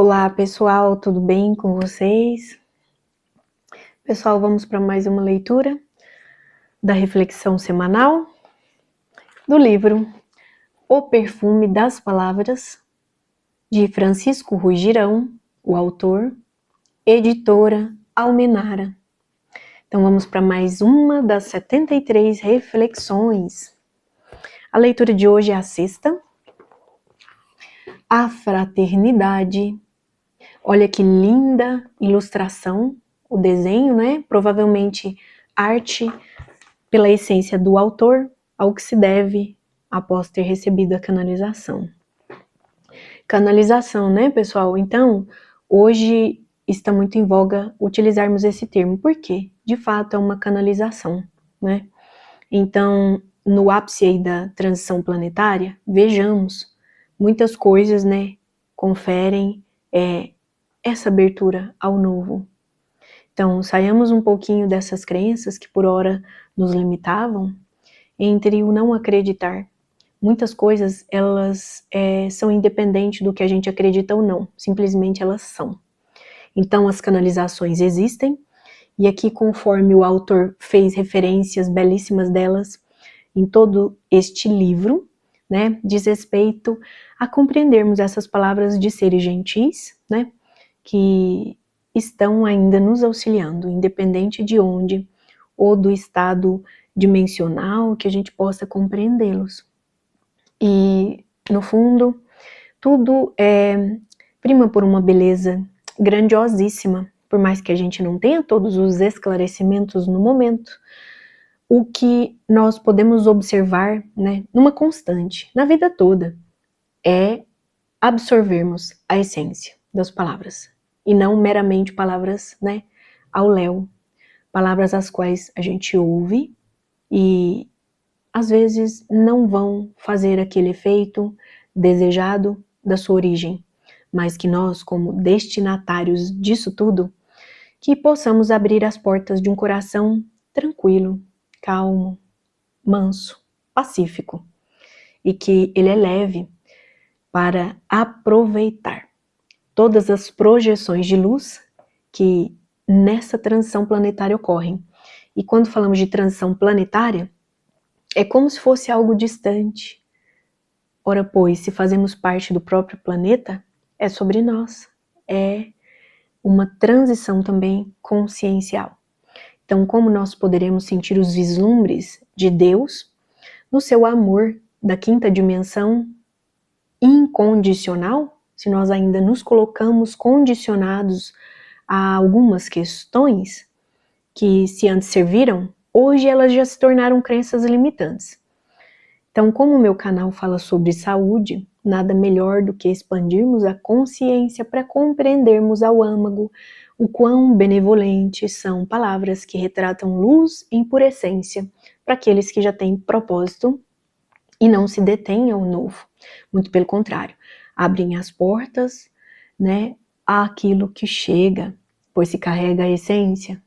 Olá pessoal, tudo bem com vocês? Pessoal, vamos para mais uma leitura da reflexão semanal do livro O Perfume das Palavras, de Francisco Ruy Girão, o autor, editora Almenara. Então vamos para mais uma das 73 reflexões. A leitura de hoje é a sexta. A fraternidade. Olha que linda ilustração, o desenho, né? Provavelmente arte pela essência do autor, ao que se deve após ter recebido a canalização. Canalização, né, pessoal? Então, hoje está muito em voga utilizarmos esse termo. Por quê? De fato, é uma canalização, né? Então, no ápice aí da transição planetária, vejamos, muitas coisas, né, conferem essa abertura ao novo. Então, saiamos um pouquinho dessas crenças que por hora nos limitavam, entre o não acreditar. Muitas coisas, elas são independentes do que a gente acredita ou não, simplesmente elas são. Então, as canalizações existem, e aqui, conforme o autor fez referências belíssimas delas em todo este livro, né, diz respeito a compreendermos essas palavras de seres gentis, né, que estão ainda nos auxiliando, independente de onde, ou do estado dimensional, que a gente possa compreendê-los. E, no fundo, tudo prima por uma beleza grandiosíssima, por mais que a gente não tenha todos os esclarecimentos no momento, o que nós podemos observar, né, numa constante, na vida toda, é absorvermos a essência das palavras, e não meramente palavras, né, ao léu, palavras as quais a gente ouve e às vezes não vão fazer aquele efeito desejado da sua origem, mas que nós, como destinatários disso tudo, que possamos abrir as portas de um coração tranquilo, calmo, manso, pacífico, e que ele é leve para aproveitar todas as projeções de luz que nessa transição planetária ocorrem. E quando falamos de transição planetária, é como se fosse algo distante. Ora, pois, se fazemos parte do próprio planeta, é sobre nós. É uma transição também consciencial. Então, como nós poderemos sentir os vislumbres de Deus no seu amor da quinta dimensão incondicional, se nós ainda nos colocamos condicionados a algumas questões que, se antes serviram, hoje elas já se tornaram crenças limitantes. Então, como o meu canal fala sobre saúde, nada melhor do que expandirmos a consciência para compreendermos ao âmago o quão benevolentes são palavras que retratam luz em pura essência para aqueles que já têm propósito e não se detêm ao novo. Muito pelo contrário, abrem as portas, né, àquilo que chega, pois se carrega a essência,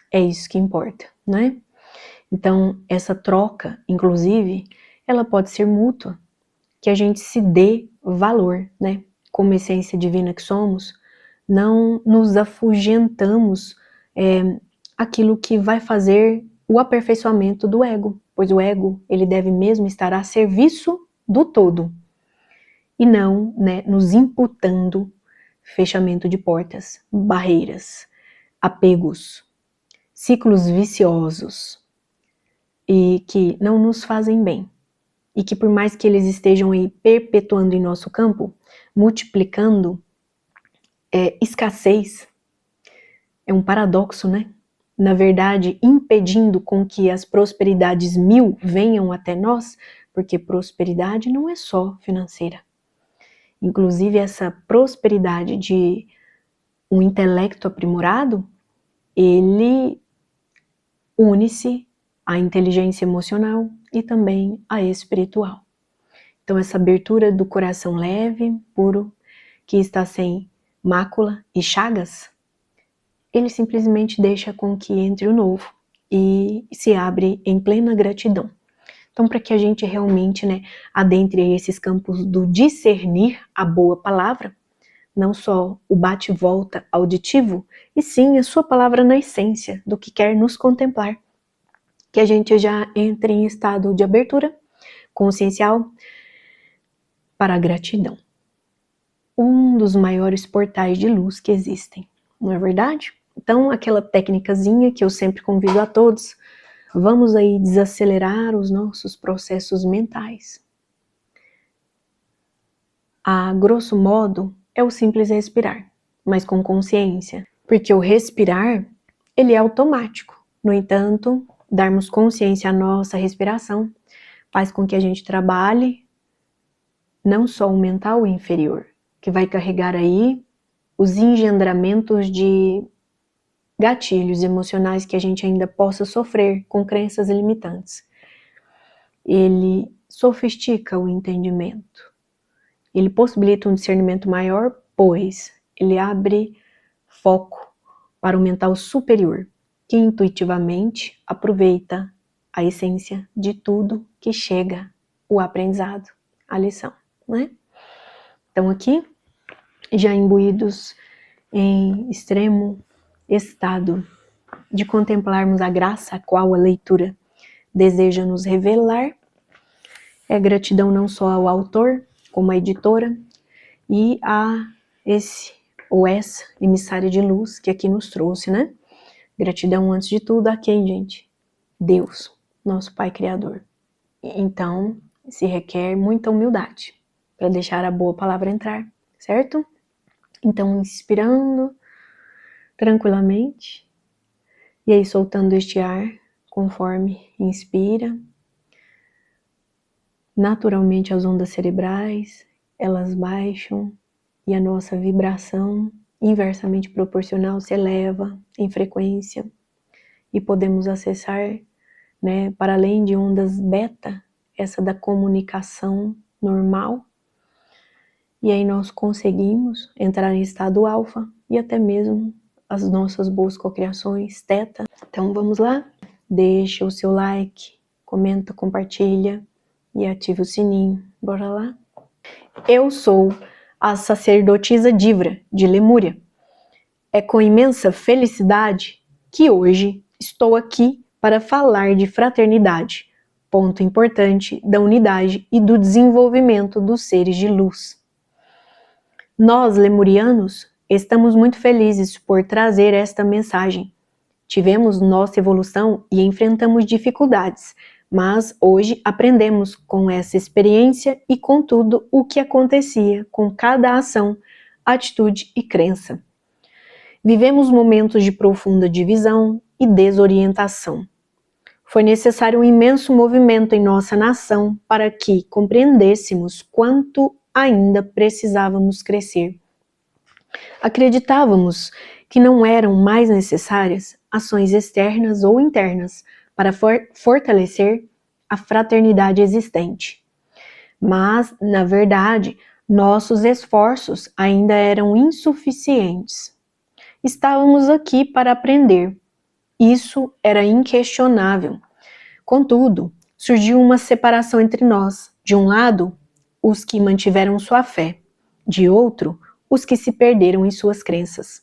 é isso que importa, né? Então, essa troca, inclusive, ela pode ser mútua, que a gente se dê valor, né? Como essência divina que somos, não nos afugentamos aquilo que vai fazer o aperfeiçoamento do ego, pois o ego, ele deve mesmo estar a serviço do todo, e não, né, nos imputando fechamento de portas, barreiras, apegos, ciclos viciosos, e que não nos fazem bem, e que por mais que eles estejam aí perpetuando em nosso campo, multiplicando escassez, é um paradoxo, né? Na verdade, impedindo com que as prosperidades 1000 venham até nós, porque prosperidade não é só financeira. Inclusive essa prosperidade de um intelecto aprimorado, ele une-se à inteligência emocional e também à espiritual. Então essa abertura do coração leve, puro, que está sem mácula e chagas, ele simplesmente deixa com que entre o novo e se abre em plena gratidão. Então, para que a gente realmente, né, adentre esses campos do discernir a boa palavra, não só o bate-volta auditivo, e sim a sua palavra na essência do que quer nos contemplar. Que a gente já entre em estado de abertura consciencial para a gratidão. Um dos maiores portais de luz que existem, não é verdade? Então, aquela técnicazinha que eu sempre convido a todos, vamos aí desacelerar os nossos processos mentais. A grosso modo, é o simples respirar, mas com consciência, porque o respirar, ele é automático. No entanto, darmos consciência à nossa respiração faz com que a gente trabalhe não só o mental inferior, que vai carregar aí os engendramentos de gatilhos emocionais que a gente ainda possa sofrer com crenças limitantes. Ele sofistica o entendimento. Ele possibilita um discernimento maior, pois ele abre foco para o mental superior, que intuitivamente aproveita a essência de tudo que chega o aprendizado, a lição, né? Então aqui, já imbuídos em extremo estado de contemplarmos a graça a qual a leitura deseja nos revelar, é gratidão não só ao autor, como à editora, e a esse ou essa emissária de luz que aqui nos trouxe, né? Gratidão antes de tudo a quem, gente? Deus, nosso Pai Criador. Então, se requer muita humildade para deixar a boa palavra entrar, certo? Então, inspirando tranquilamente, e aí soltando este ar conforme inspira. Naturalmente as ondas cerebrais, elas baixam e a nossa vibração inversamente proporcional se eleva em frequência e podemos acessar, né, para além de ondas beta, essa da comunicação normal, e aí nós conseguimos entrar em estado alfa e até mesmo as nossas boas cocriações teta. Então vamos lá? Deixa o seu like, comenta, compartilha e ativa o sininho. Bora lá? Eu sou a sacerdotisa Divra, de Lemúria. É com imensa felicidade que hoje estou aqui para falar de fraternidade, ponto importante da unidade e do desenvolvimento dos seres de luz. Nós, lemurianos, estamos muito felizes por trazer esta mensagem. Tivemos nossa evolução e enfrentamos dificuldades, mas hoje aprendemos com essa experiência e com tudo o que acontecia com cada ação, atitude e crença. Vivemos momentos de profunda divisão e desorientação. Foi necessário um imenso movimento em nossa nação para que compreendêssemos quanto ainda precisávamos crescer. Acreditávamos que não eram mais necessárias ações externas ou internas para fortalecer a fraternidade existente. Mas, na verdade, nossos esforços ainda eram insuficientes. Estávamos aqui para aprender. Isso era inquestionável. Contudo, surgiu uma separação entre nós. De um lado, os que mantiveram sua fé. De outro, os que se perderam em suas crenças.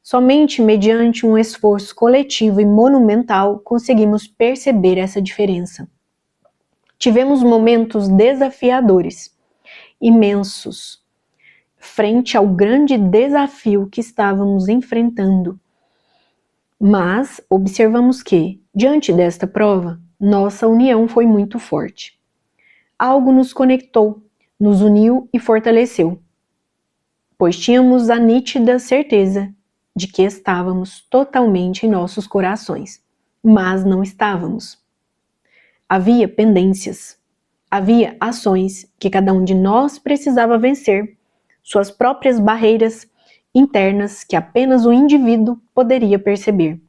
Somente mediante um esforço coletivo e monumental conseguimos perceber essa diferença. Tivemos momentos desafiadores, imensos, frente ao grande desafio que estávamos enfrentando. Mas observamos que, diante desta prova, nossa união foi muito forte. Algo nos conectou, nos uniu e fortaleceu, pois tínhamos a nítida certeza de que estávamos totalmente em nossos corações, mas não estávamos. Havia pendências, havia ações que cada um de nós precisava vencer, suas próprias barreiras internas que apenas o indivíduo poderia perceber.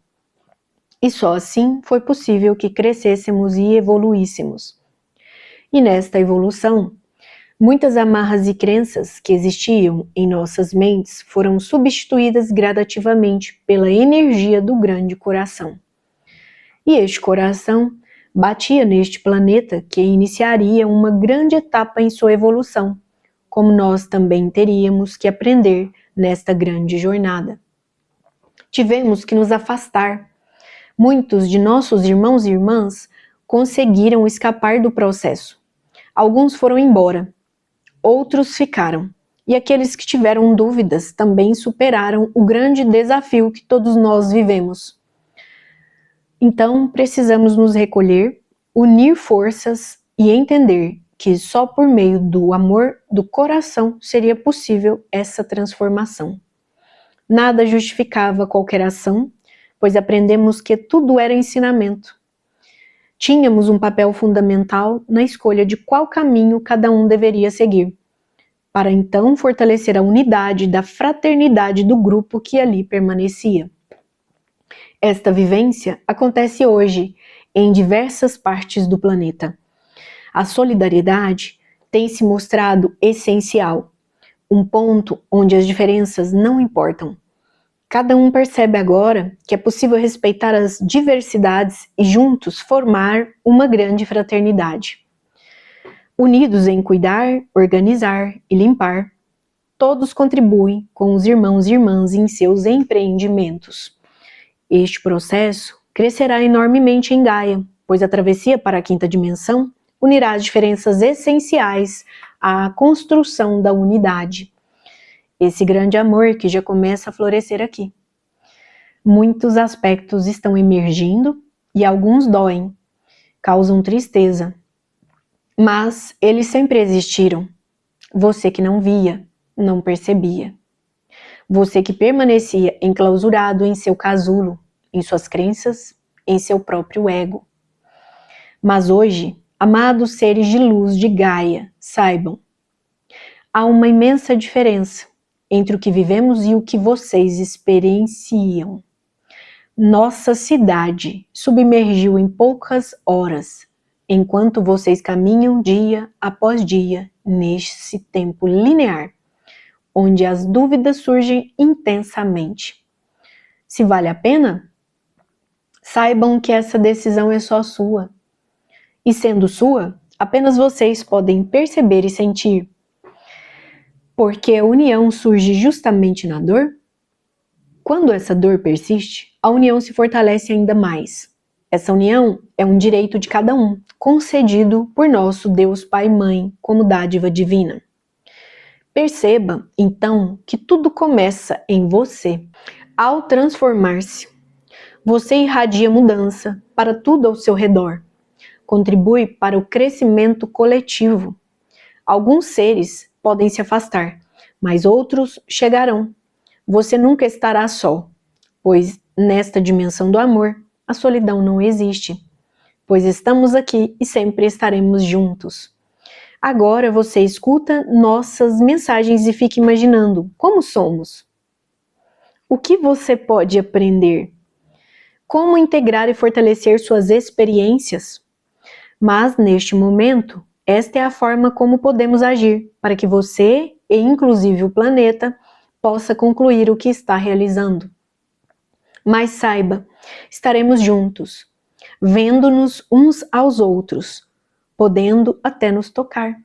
E só assim foi possível que crescêssemos e evoluíssemos. E nesta evolução, muitas amarras e crenças que existiam em nossas mentes foram substituídas gradativamente pela energia do grande coração. E este coração batia neste planeta que iniciaria uma grande etapa em sua evolução, como nós também teríamos que aprender nesta grande jornada. Tivemos que nos afastar. Muitos de nossos irmãos e irmãs conseguiram escapar do processo. Alguns foram embora, outros ficaram. E aqueles que tiveram dúvidas também superaram o grande desafio que todos nós vivemos. Então, precisamos nos recolher, unir forças e entender que só por meio do amor do coração seria possível essa transformação. Nada justificava qualquer ação, pois aprendemos que tudo era ensinamento. Tínhamos um papel fundamental na escolha de qual caminho cada um deveria seguir, para então fortalecer a unidade da fraternidade do grupo que ali permanecia. Esta vivência acontece hoje em diversas partes do planeta. A solidariedade tem se mostrado essencial, um ponto onde as diferenças não importam. Cada um percebe agora que é possível respeitar as diversidades e juntos formar uma grande fraternidade. Unidos em cuidar, organizar e limpar, todos contribuem com os irmãos e irmãs em seus empreendimentos. Este processo crescerá enormemente em Gaia, pois a travessia para a quinta dimensão unirá as diferenças essenciais à construção da unidade. Esse grande amor que já começa a florescer aqui. Muitos aspectos estão emergindo e alguns doem, causam tristeza. Mas eles sempre existiram. Você que não via, não percebia. Você que permanecia enclausurado em seu casulo, em suas crenças, em seu próprio ego. Mas hoje, amados seres de luz de Gaia, saibam, há uma imensa diferença entre o que vivemos e o que vocês experienciam. Nossa cidade submergiu em poucas horas, enquanto vocês caminham dia após dia nesse tempo linear, onde as dúvidas surgem intensamente. Se vale a pena? Saibam que essa decisão é só sua. E sendo sua, apenas vocês podem perceber e sentir. Porque a união surge justamente na dor? Quando essa dor persiste, a união se fortalece ainda mais. Essa união é um direito de cada um, concedido por nosso Deus Pai e Mãe como dádiva divina. Perceba, então, que tudo começa em você. Ao transformar-se, você irradia mudança para tudo ao seu redor. Contribui para o crescimento coletivo. Alguns seres podem se afastar, mas outros chegarão. Você nunca estará só, pois nesta dimensão do amor, a solidão não existe, pois estamos aqui e sempre estaremos juntos. Agora você escuta nossas mensagens e fica imaginando como somos. O que você pode aprender? Como integrar e fortalecer suas experiências? Mas neste momento, esta é a forma como podemos agir para que você e inclusive o planeta possa concluir o que está realizando. Mas saiba, estaremos juntos, vendo-nos uns aos outros, podendo até nos tocar.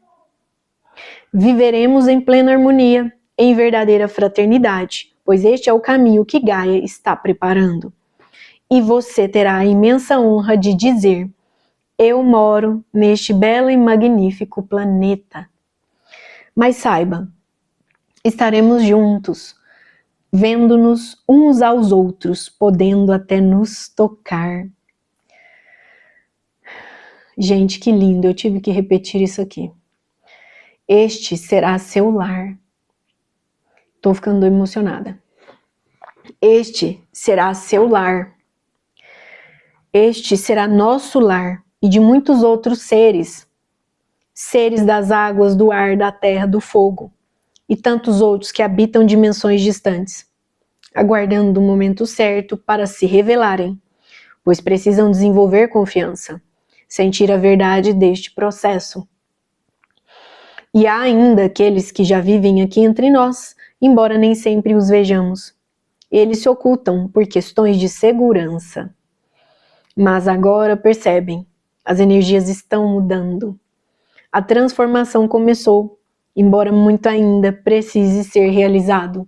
Viveremos em plena harmonia, em verdadeira fraternidade, pois este é o caminho que Gaia está preparando. E você terá a imensa honra de dizer: eu moro neste belo e magnífico planeta. Mas saiba, estaremos juntos, vendo-nos uns aos outros, podendo até nos tocar. Gente, que lindo, eu tive que repetir isso aqui. Este será seu lar. Tô ficando emocionada. Este será seu lar. Este será nosso lar e de muitos outros seres. Seres das águas, do ar, da terra, do fogo. E tantos outros que habitam dimensões distantes, aguardando o momento certo para se revelarem, pois precisam desenvolver confiança, sentir a verdade deste processo. E há ainda aqueles que já vivem aqui entre nós, embora nem sempre os vejamos. Eles se ocultam por questões de segurança. Mas agora percebem, as energias estão mudando. A transformação começou. embora muito ainda precise ser realizado.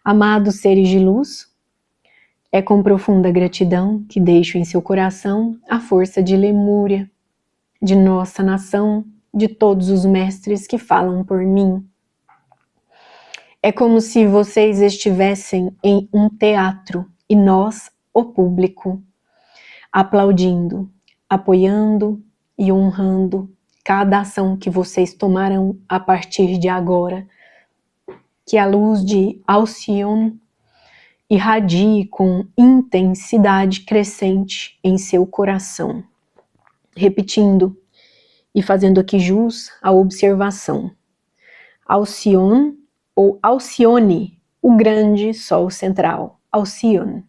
Amados seres de luz, é com profunda gratidão que deixo em seu coração a força de Lemúria, de nossa nação, de todos os mestres que falam por mim. É como se vocês estivessem em um teatro e nós, o público, aplaudindo, apoiando e honrando cada ação que vocês tomarão a partir de agora. Que a luz de Alcione irradie com intensidade crescente em seu coração. Repetindo e fazendo aqui jus à observação. Alcione ou Alcione, o grande sol central, Alcione.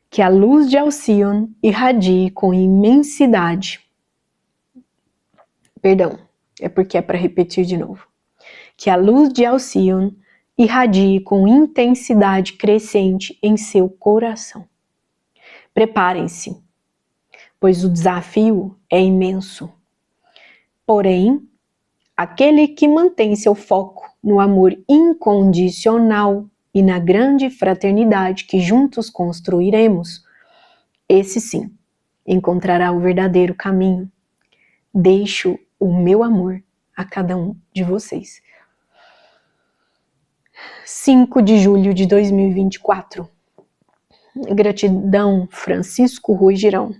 Que a luz de Alcione irradie com imensidade. Perdão, é porque é para repetir de novo. Que a luz de Alcione irradie com intensidade crescente em seu coração. Preparem-se, pois o desafio é imenso. Porém, aquele que mantém seu foco no amor incondicional e na grande fraternidade que juntos construiremos, esse sim, encontrará o verdadeiro caminho. Deixo o meu amor a cada um de vocês. 5 de julho de 2024. Gratidão, Francisco Rui Girão.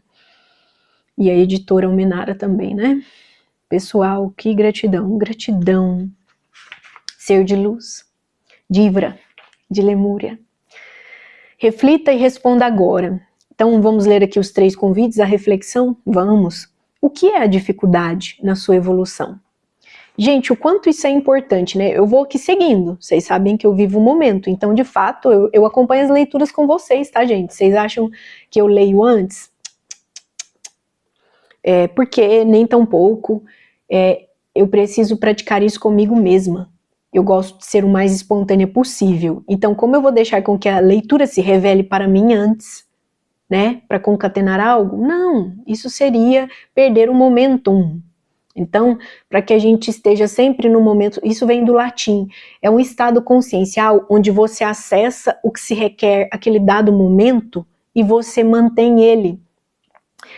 E a editora Almenara também, né? Pessoal, que gratidão, gratidão. Ser de luz, Divra, de Lemúria. Reflita e responda agora. Então vamos ler aqui os 3 convites à reflexão? Vamos. O que é a dificuldade na sua evolução? Gente, o quanto isso é importante, né? Eu vou aqui seguindo, vocês sabem que eu vivo o momento, então de fato eu acompanho as leituras com vocês, tá, gente? Vocês acham que eu leio antes? Porque nem tão pouco, eu preciso praticar isso comigo mesma. Eu gosto de ser o mais espontânea possível. Então, como eu vou deixar com que a leitura se revele para mim antes, né? Para concatenar algo? Não, isso seria perder o momentum. Então, para que a gente esteja sempre no momento, isso vem do latim, é um estado consciencial onde você acessa o que se requer aquele dado momento e você mantém ele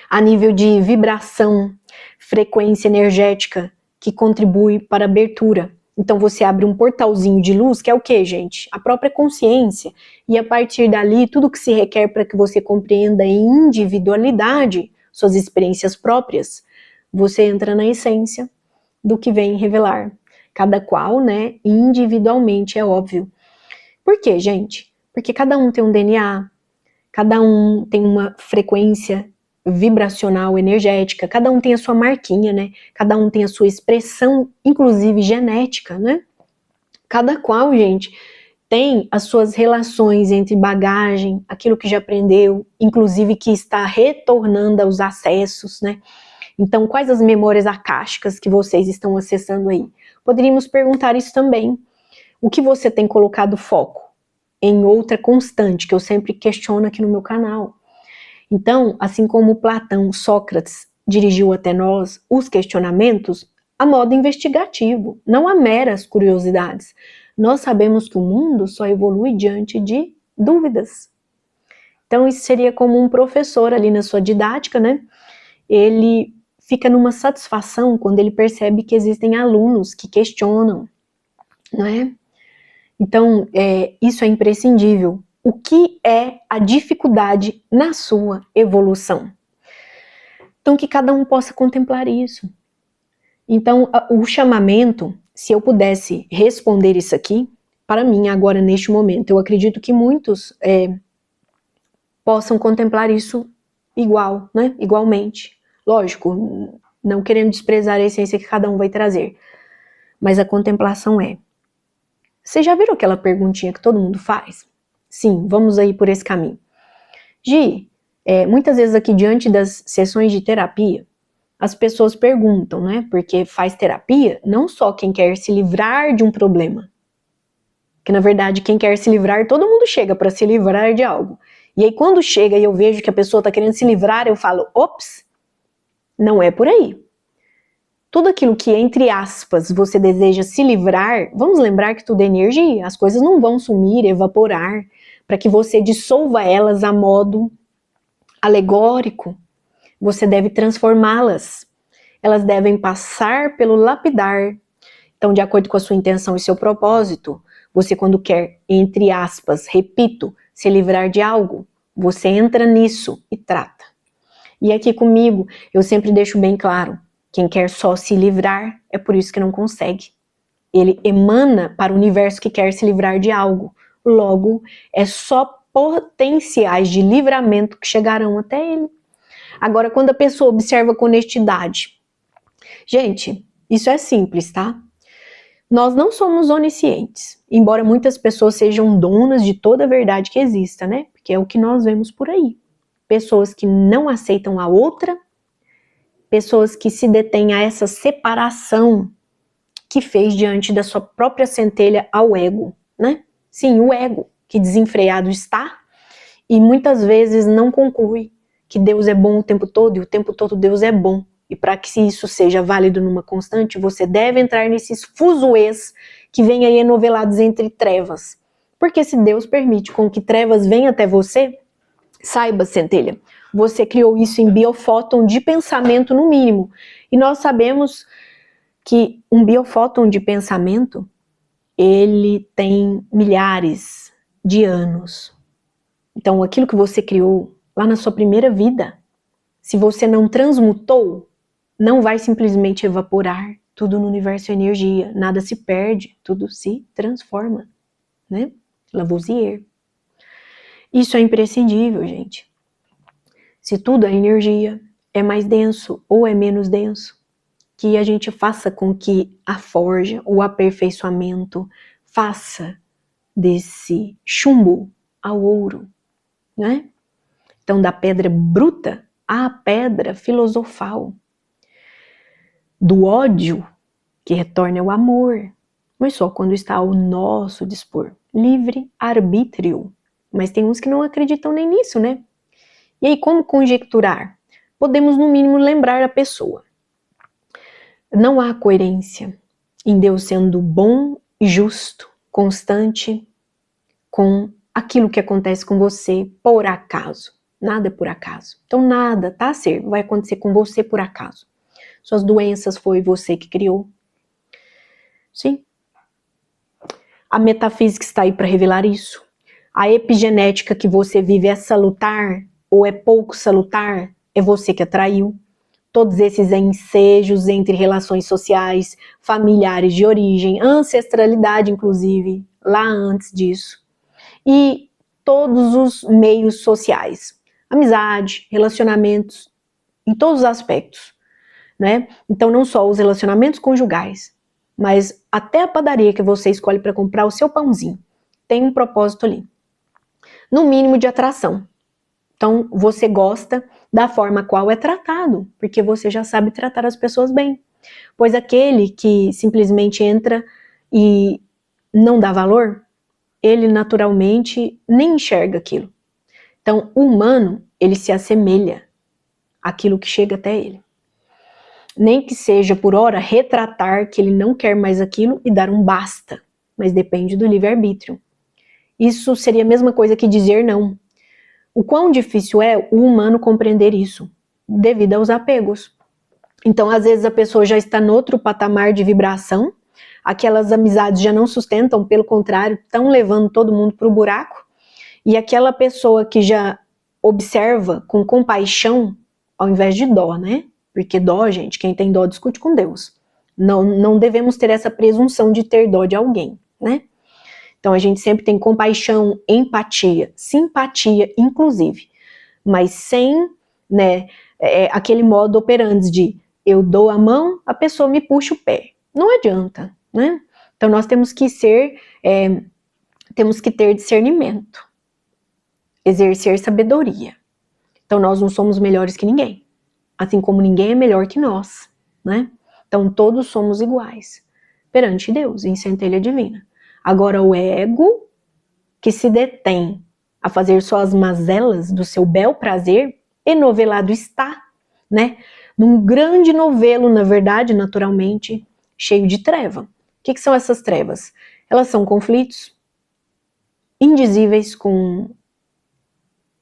a nível de vibração, frequência energética que contribui para a abertura. Então você abre um portalzinho de luz, que é o que, gente? A própria consciência. E a partir dali, tudo que se requer para que você compreenda em individualidade suas experiências próprias, você entra na essência do que vem revelar. Cada qual, né, individualmente, é óbvio. Por quê, gente? Porque cada um tem um DNA, cada um tem uma frequência vibracional, energética, cada um tem a sua marquinha, né? Cada um tem a sua expressão, inclusive genética, né? Cada qual, gente, tem as suas relações entre bagagem, aquilo que já aprendeu, inclusive que está retornando aos acessos, né? Então, quais as memórias akáshicas que vocês estão acessando aí? Poderíamos perguntar isso também. O que você tem colocado foco em outra constante, que eu sempre questiono aqui no meu canal. Então, assim como Platão, Sócrates dirigiu até nós os questionamentos a modo investigativo, não a meras curiosidades. Nós sabemos que o mundo só evolui diante de dúvidas. Então, isso seria como um professor ali na sua didática, né? Ele fica numa satisfação quando ele percebe que existem alunos que questionam, não é? Então, isso é imprescindível. O que é a dificuldade na sua evolução? Então, que cada um possa contemplar isso. Então, o chamamento, se eu pudesse responder isso aqui, para mim, agora, neste momento, eu acredito que muitos possam contemplar isso igual, né? Igualmente. Lógico, não querendo desprezar a essência que cada um vai trazer. Mas a contemplação é. Vocês já viram aquela perguntinha que todo mundo faz? Sim, vamos aí por esse caminho. Gi, muitas vezes aqui diante das sessões de terapia, as pessoas perguntam, né? Porque faz terapia não só quem quer se livrar de um problema. Que na verdade quem quer se livrar, todo mundo chega para se livrar de algo. E aí quando chega e eu vejo que a pessoa está querendo se livrar, eu falo, ops, não é por aí. tudo aquilo que, entre aspas, você deseja se livrar, vamos lembrar que tudo é energia, as coisas não vão sumir, evaporar, para que você dissolva elas a modo alegórico. Você deve transformá-las. Elas devem passar pelo lapidar. Então, de acordo com a sua intenção e seu propósito, você, quando quer, entre aspas, repito, se livrar de algo, você entra nisso e trata. E aqui comigo, eu sempre deixo bem claro, quem quer só se livrar, é por isso que não consegue. Ele emana para o universo que quer se livrar de algo. Logo, é só potenciais de livramento que chegarão até ele. Agora, quando a pessoa observa com honestidade, gente, isso é simples, tá? Nós não somos oniscientes, embora muitas pessoas sejam donas de toda a verdade que exista, né? Porque é o que nós vemos por aí. Pessoas que não aceitam a outra, pessoas que se detêm a essa separação que fez diante da sua própria centelha ao ego, né? Sim, o ego, que desenfreado está e muitas vezes não conclui que Deus é bom o tempo todo e o tempo todo Deus é bom. E para que isso seja válido numa constante, você deve entrar nesses fuzuês que vêm aí enovelados entre trevas. Porque se Deus permite com que trevas venham até você, saiba, centelha, você criou isso em biofóton de pensamento no mínimo. E nós sabemos que um biofóton de pensamento, ele tem milhares de anos. Então, aquilo que você criou lá na sua primeira vida, se você não transmutou, não vai simplesmente evaporar. Tudo no universo é energia, nada se perde, tudo se transforma, né? Lavoisier. Isso é imprescindível, gente. Se tudo é energia, é mais denso ou é menos denso, que a gente faça com que a forja, o aperfeiçoamento, faça desse chumbo ao ouro, né? Então, da pedra bruta à pedra filosofal. Do ódio, que retorna ao amor, mas só quando está ao nosso dispor. Livre arbítrio. Mas tem uns que não acreditam nem nisso, né? E aí, como conjecturar? Podemos, no mínimo, lembrar a pessoa. Não há coerência em Deus sendo bom e justo, constante, com aquilo que acontece com você por acaso. Nada é por acaso. Então nada, tá a ser, vai acontecer com você por acaso. Suas doenças foi você que criou. Sim. A metafísica está aí para revelar isso. A epigenética que você vive é salutar ou é pouco salutar, é você que atraiu. Todos esses ensejos entre relações sociais, familiares de origem, ancestralidade inclusive, lá antes disso. E todos os meios sociais, amizade, relacionamentos, em todos os aspectos, né? Então não só os relacionamentos conjugais, mas até a padaria que você escolhe para comprar o seu pãozinho, tem um propósito ali, no mínimo de atração. Então você gosta da forma qual é tratado, porque você já sabe tratar as pessoas bem, pois aquele que simplesmente entra e não dá valor, ele naturalmente nem enxerga aquilo. Então, o humano, ele se assemelha àquilo que chega até ele. Nem que seja, por hora, retratar que ele não quer mais aquilo e dar um basta, mas depende do livre-arbítrio. Isso seria a mesma coisa que dizer não. O quão difícil é o humano compreender isso, devido aos apegos. Então, às vezes, a pessoa já está no outro patamar de vibração, aquelas amizades já não sustentam, pelo contrário, estão levando todo mundo para o buraco, e aquela pessoa que já observa com compaixão, ao invés de dó, né? Porque dó, gente, quem tem dó discute com Deus. Não devemos ter essa presunção de ter dó de alguém, né? Então a gente sempre tem compaixão, empatia, simpatia, inclusive, mas sem, né, aquele modo operandi de eu dou a mão, a pessoa me puxa o pé. Não adianta, né? Então nós temos que temos que ter discernimento, exercer sabedoria. Então nós não somos melhores que ninguém, assim como ninguém é melhor que nós, né? Então todos somos iguais perante Deus, em centelha divina. Agora o ego, que se detém a fazer só as mazelas do seu bel prazer, enovelado está, né? num grande novelo, na verdade, naturalmente, cheio de treva. O que são essas trevas? Elas são conflitos indizíveis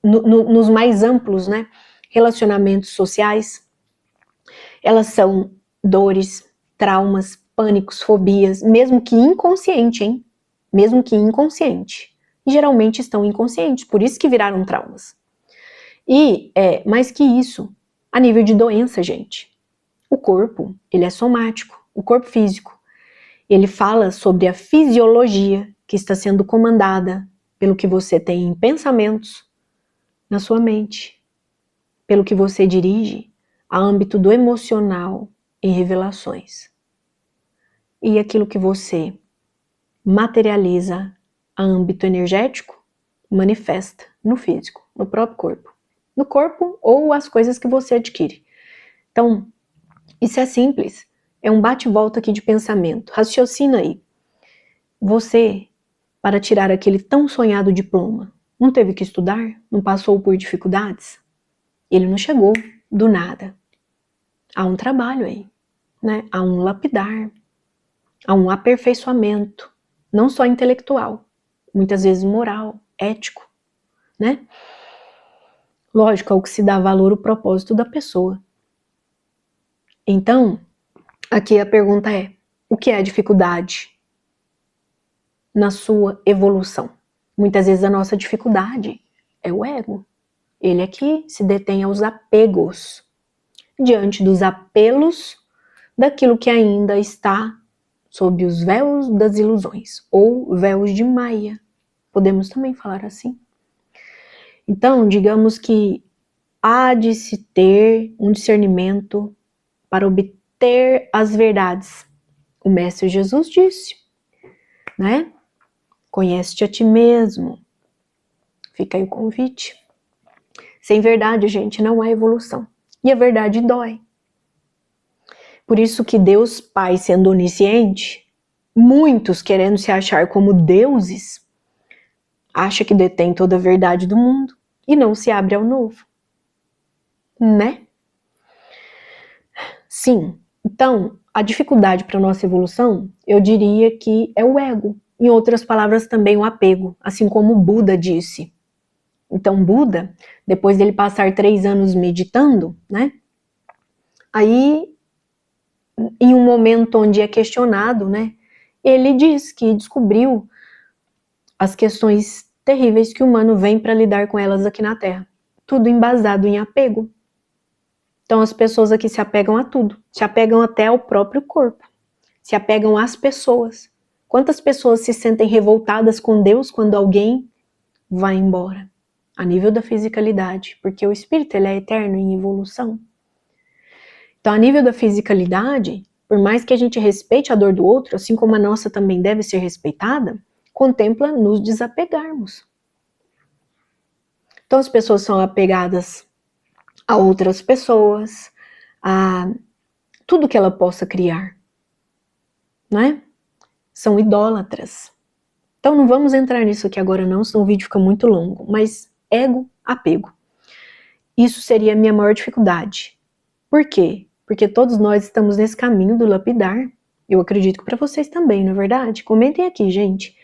nos mais amplos, né, relacionamentos sociais. Elas são dores, traumas, pânicos, fobias, mesmo que inconsciente, hein? Mesmo que inconsciente. E geralmente estão inconscientes, por isso que viraram traumas. E, mais que isso, a nível de doença, gente. O corpo, ele é somático, o corpo físico. Ele fala sobre a fisiologia que está sendo comandada pelo que você tem em pensamentos na sua mente, pelo que você dirige a âmbito do emocional em revelações. E aquilo que você materializa a âmbito energético, manifesta no físico, no próprio corpo. No corpo ou as coisas que você adquire. Então, isso é simples. É um bate-volta aqui de pensamento. Raciocina aí. Você, para tirar aquele tão sonhado diploma, não teve que estudar? Não passou por dificuldades? Ele não chegou do nada. Há um trabalho aí, né? Há um lapidar, há um aperfeiçoamento, não só intelectual, muitas vezes moral, ético, né? Lógico, ao que se dá valor o propósito da pessoa. Então, aqui a pergunta é: o que é dificuldade na sua evolução? Muitas vezes a nossa dificuldade é o ego. Ele é que se detém aos apegos, diante dos apelos daquilo que ainda está sob os véus das ilusões, ou véus de Maia, podemos também falar assim. Então, digamos que há de se ter um discernimento para obter as verdades. O Mestre Jesus disse, né? Conhece-te a ti mesmo. Fica aí o convite. Sem verdade, gente, não há evolução. E a verdade dói. Por isso que Deus Pai, sendo onisciente, muitos querendo se achar como deuses, acha que detém toda a verdade do mundo e não se abre ao novo. Né? Sim. Então, a dificuldade para a nossa evolução, eu diria que é o ego. Em outras palavras, também o apego, assim como Buda disse. Então, Buda, depois dele passar 3 anos meditando, né? Aí, em um momento onde é questionado, né? Ele diz que descobriu as questões terríveis que o humano vem para lidar com elas aqui na Terra. Tudo embasado em apego. Então as pessoas aqui se apegam a tudo. Se apegam até ao próprio corpo. Se apegam às pessoas. Quantas pessoas se sentem revoltadas com Deus quando alguém vai embora? A nível da fisicalidade. Porque o espírito ele é eterno em evolução. Então a nível da fisicalidade, por mais que a gente respeite a dor do outro, assim como a nossa também deve ser respeitada, contempla nos desapegarmos. Então as pessoas são apegadas a outras pessoas, a tudo que ela possa criar, né? São idólatras. Então não vamos entrar nisso aqui agora não, senão o vídeo fica muito longo, mas ego, apego. Isso seria a minha maior dificuldade. Por quê? Porque todos nós estamos nesse caminho do lapidar. Eu acredito que para vocês também, não é verdade? Comentem aqui, gente.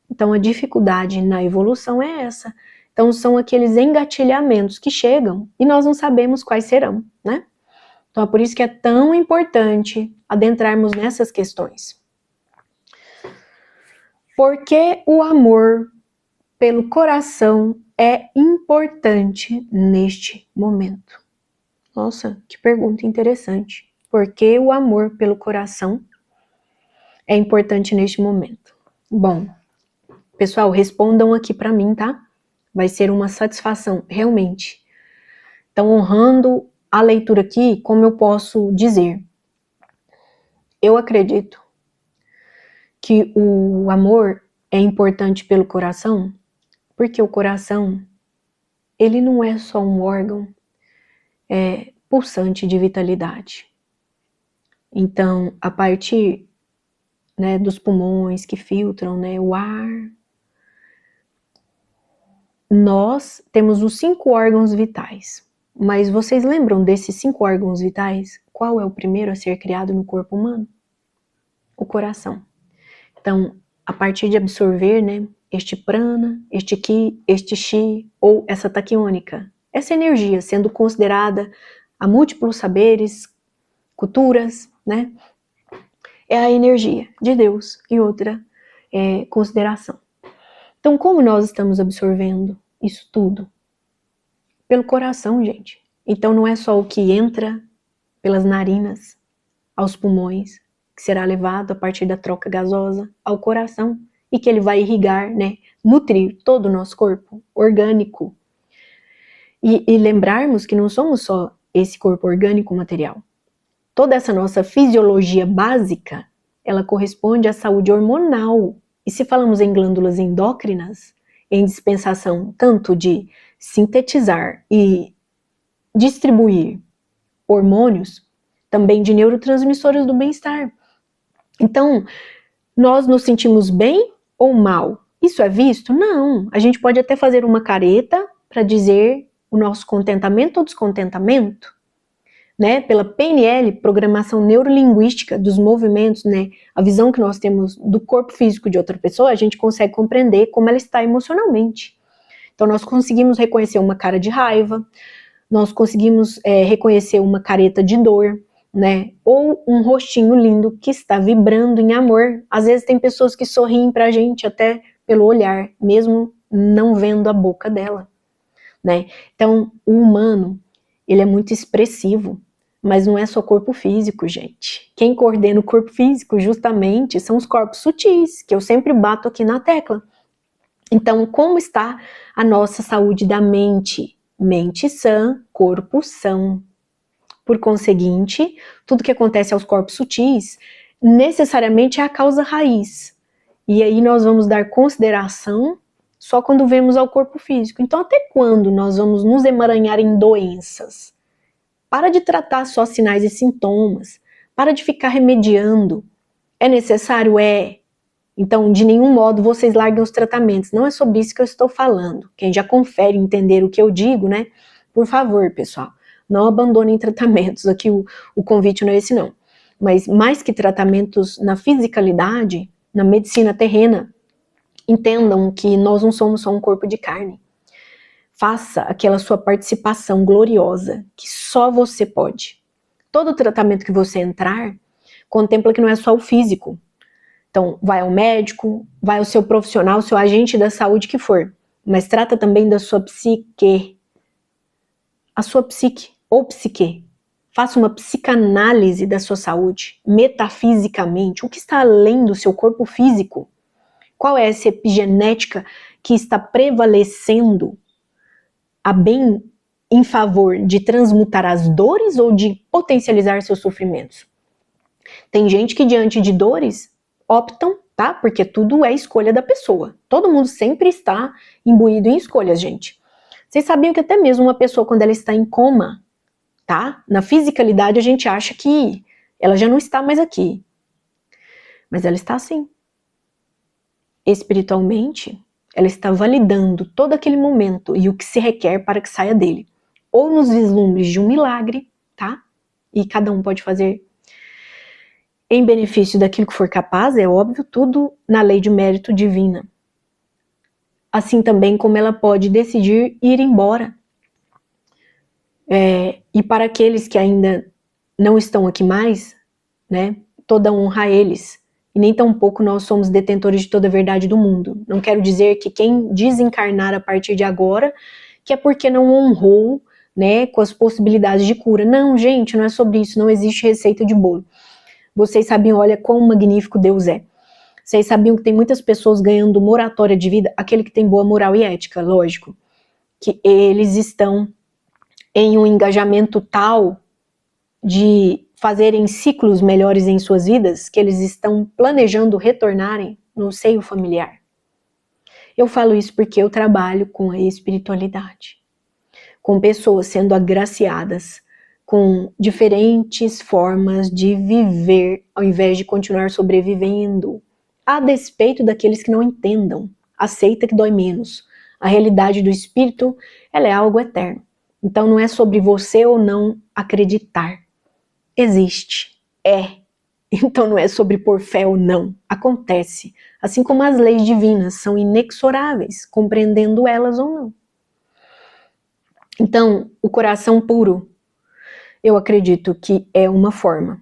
Então a dificuldade na evolução é essa. Então são aqueles engatilhamentos que chegam e nós não sabemos quais serão, né? Então é por isso que é tão importante adentrarmos nessas questões. Porque o amor pelo coração é importante neste momento? Nossa, que pergunta interessante. Por que o amor pelo coração é importante neste momento? Bom, pessoal, respondam aqui para mim, tá? Vai ser uma satisfação, realmente. Então, honrando a leitura aqui, como eu posso dizer? Eu acredito que o amor é importante pelo coração, porque o coração, ele não é só um órgão pulsante de vitalidade. Então, a partir, né, dos pulmões que filtram, né, o ar, nós temos os 5 órgãos vitais. Mas vocês lembram desses 5 órgãos vitais? Qual é o primeiro a ser criado no corpo humano? O coração. Então, a partir de absorver, né, este prana, este ki, este chi, ou essa taquiônica, essa energia sendo considerada a múltiplos saberes, culturas, né, é a energia de Deus em outra consideração. Então, como nós estamos absorvendo isso tudo? Pelo coração, gente. Então, não é só o que entra pelas narinas aos pulmões, que será levado a partir da troca gasosa ao coração e que ele vai irrigar, né, nutrir todo o nosso corpo orgânico. E lembrarmos que não somos só esse corpo orgânico material. Toda essa nossa fisiologia básica, ela corresponde à saúde hormonal. E se falamos em glândulas endócrinas, em dispensação tanto de sintetizar e distribuir hormônios, também de neurotransmissores do bem-estar. Então, nós nos sentimos bem ou mal? Isso é visto? Não. A gente pode até fazer uma careta para dizer o nosso contentamento ou descontentamento, né? Pela PNL, Programação Neurolinguística dos Movimentos, né? A visão que nós temos do corpo físico de outra pessoa, a gente consegue compreender como ela está emocionalmente. Então, nós conseguimos reconhecer uma cara de raiva, nós conseguimos reconhecer uma careta de dor, né? Ou um rostinho lindo que está vibrando em amor. Às vezes tem pessoas que sorriem pra gente até pelo olhar, mesmo não vendo a boca dela, né? Então, o humano, ele é muito expressivo, mas não é só corpo físico, gente. Quem coordena o corpo físico, justamente, são os corpos sutis, que eu sempre bato aqui na tecla. Então, como está a nossa saúde da mente? Mente sã, corpo são. Por conseguinte, tudo que acontece aos corpos sutis necessariamente é a causa raiz. E aí nós vamos dar consideração só quando vemos ao corpo físico. Então, até quando nós vamos nos emaranhar em doenças? Para de tratar só sinais e sintomas. Para de ficar remediando. É necessário? É. Então, de nenhum modo vocês larguem os tratamentos. Não é sobre isso que eu estou falando. Quem já confere entender o que eu digo, né? Por favor, pessoal, não abandonem tratamentos. Aqui o convite não é esse, não. Mas mais que tratamentos na fisicalidade, na medicina terrena, entendam que nós não somos só um corpo de carne. Faça aquela sua participação gloriosa, que só você pode. Todo tratamento que você entrar, contempla que não é só o físico. Então, vai ao médico, vai ao seu profissional, seu agente da saúde que for, mas trata também da sua psique. A sua psique ou psique. Faça uma psicanálise da sua saúde, metafisicamente, o que está além do seu corpo físico. Qual é essa epigenética que está prevalecendo a bem em favor de transmutar as dores ou de potencializar seus sofrimentos? Tem gente que diante de dores optam, tá? Porque tudo é escolha da pessoa. Todo mundo sempre está imbuído em escolhas, gente. Vocês sabiam que até mesmo uma pessoa, quando ela está em coma, tá? Na fisicalidade a gente acha que ela já não está mais aqui. Mas ela está sim. Espiritualmente, ela está validando todo aquele momento e o que se requer para que saia dele. Ou nos vislumbres de um milagre, tá? E cada um pode fazer em benefício daquilo que for capaz, é óbvio, tudo na lei de mérito divina. Assim também como ela pode decidir ir embora. E para aqueles que ainda não estão aqui mais, né, toda honra a eles. E nem tampouco nós somos detentores de toda a verdade do mundo. Não quero dizer que quem desencarnar a partir de agora, que é porque não honrou, né, com as possibilidades de cura. Não, gente, não é sobre isso, não existe receita de bolo. Vocês sabiam, olha, quão magnífico Deus é. Vocês sabiam que tem muitas pessoas ganhando moratória de vida, aquele que tem boa moral e ética, lógico, que eles estão em um engajamento tal de fazerem ciclos melhores em suas vidas, que eles estão planejando retornarem no seio familiar. Eu falo isso porque eu trabalho com a espiritualidade, com pessoas sendo agraciadas com diferentes formas de viver, ao invés de continuar sobrevivendo, a despeito daqueles que não entendam. Aceita que dói menos. A realidade do espírito, ela é algo eterno. Então não é sobre você ou não acreditar. Existe. É. Então não é sobre pôr fé ou não. Acontece. Assim como as leis divinas são inexoráveis, compreendendo elas ou não. Então, o coração puro, eu acredito que é uma forma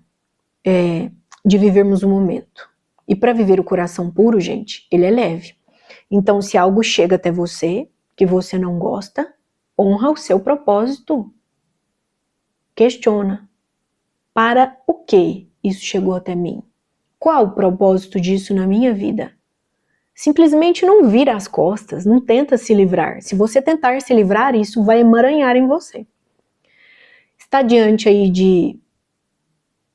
de vivermos o momento. E para viver o coração puro, gente, ele é leve. Então, se algo chega até você, que você não gosta, honra o seu propósito. Questiona. Para o que isso chegou até mim? Qual o propósito disso na minha vida? Simplesmente não vira as costas, não tenta se livrar. Se você tentar se livrar, isso vai emaranhar em você. Está diante aí de